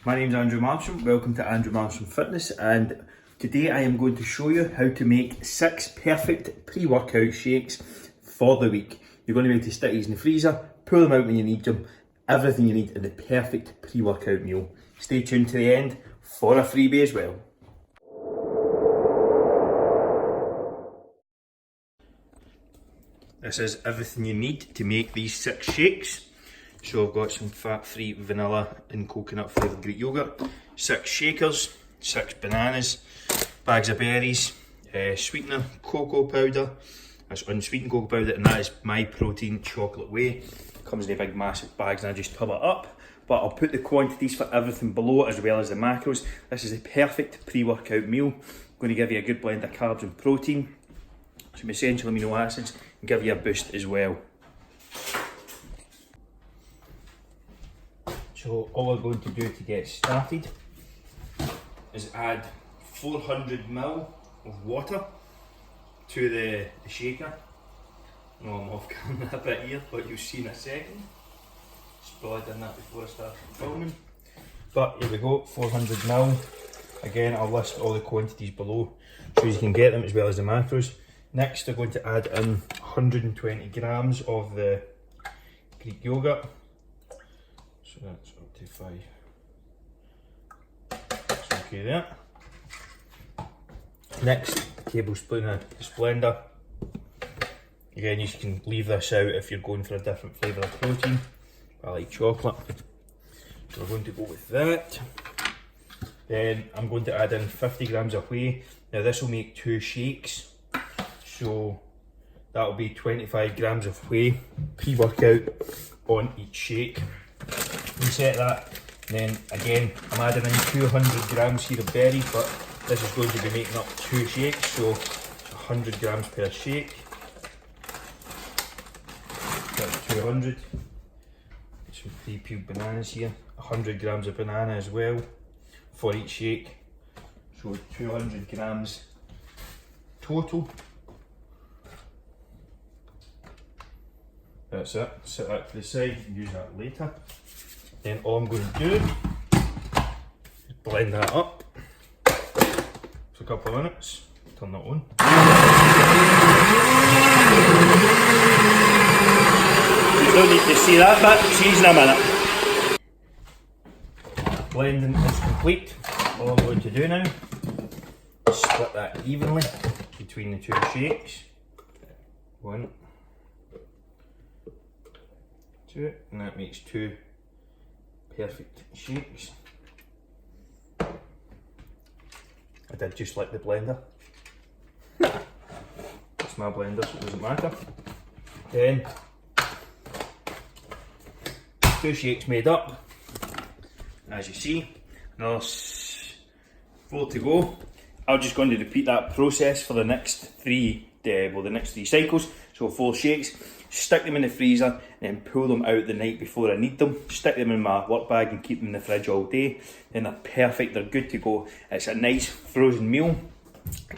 My name's Andrew Marsham, welcome to Andrew Marsham Fitness, and today I am going to show you how to make 6 perfect pre-workout shakes for the week. You're going to be able to stick these in the freezer, pull them out when you need them, everything you need in the perfect pre-workout meal. Stay tuned to the end for a freebie as well. This is everything you need to make these 6 shakes. So I've got some fat-free vanilla and coconut flavoured Greek yoghurt, 6 shakers, 6 bananas, bags of berries, sweetener, cocoa powder, that's unsweetened cocoa powder, and that is my protein chocolate whey. Comes in a big massive bags and I just tub it up. But I'll put the quantities for everything below as well as the macros. This is a perfect pre-workout meal. I'm going to give you a good blend of carbs and protein, some essential amino acids, and give you a boost as well. So all we're going to do to get started is add 400ml of water to the shaker. I know I'm off camera a bit here, but you'll see in a second. Just probably done that before I started filming. But here we go, 400ml. Again, I'll list all the quantities below so you can get them as well as the macros. Next, we're going to add in 120 grams of the Greek yoghurt. So that's up to 5. That's okay there. Next, a tablespoon of Splenda. Again, you can leave this out if you're going for a different flavour of protein. I like chocolate. So we're going to go with that. Then I'm going to add in 50 grams of whey. Now this will make 2 shakes. So that will be 25 grams of whey pre-workout on each shake. Reset that, and then again I'm adding in 200 grams here of berries, but this is going to be making up 2 shakes, so it's 100 grams per shake. That's 200. Some pre-peeled bananas here, 100 grams of banana as well for each shake, so 200 grams total. That's it, set that to the side and use that later. Then all I'm going to do is blend that up for a couple of minutes, turn that on. You don't need to see that bit, see in a minute. Blending is complete. All I'm going to do now is split that evenly between the 2 shakes. 1, 2, and that makes 2 perfect shakes. I did just like the blender. It's my blender, so it doesn't matter. Then 2 shakes made up. As you see, another 4 to go. I'm just going to repeat that process for the next 3 cycles. So 4 shakes. Stick them in the freezer and then pull them out the night before I need them. Stick them in my work bag and keep them in the fridge all day. Then they're perfect, they're good to go. It's a nice frozen meal.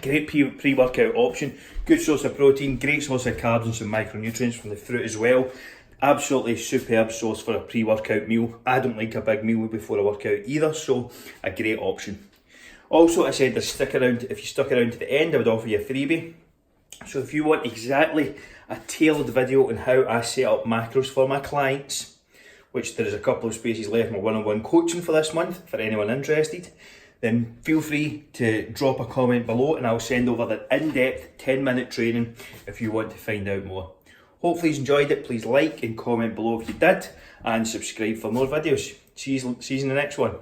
Great pre-workout option. Good source of protein, great source of carbs and some micronutrients from the fruit as well. Absolutely superb source for a pre-workout meal. I don't like a big meal before a workout either, so a great option. Also, I said if you stuck around to the end, I would offer you a freebie. So if you want exactly a tailored video on how I set up macros for my clients, which there is a couple of spaces left in my one-on-one coaching for this month for anyone interested, then feel free to drop a comment below and I'll send over the in-depth 10-minute training if you want to find out more. Hopefully you enjoyed it. Please like and comment below if you did, and subscribe for more videos. See you in the next one.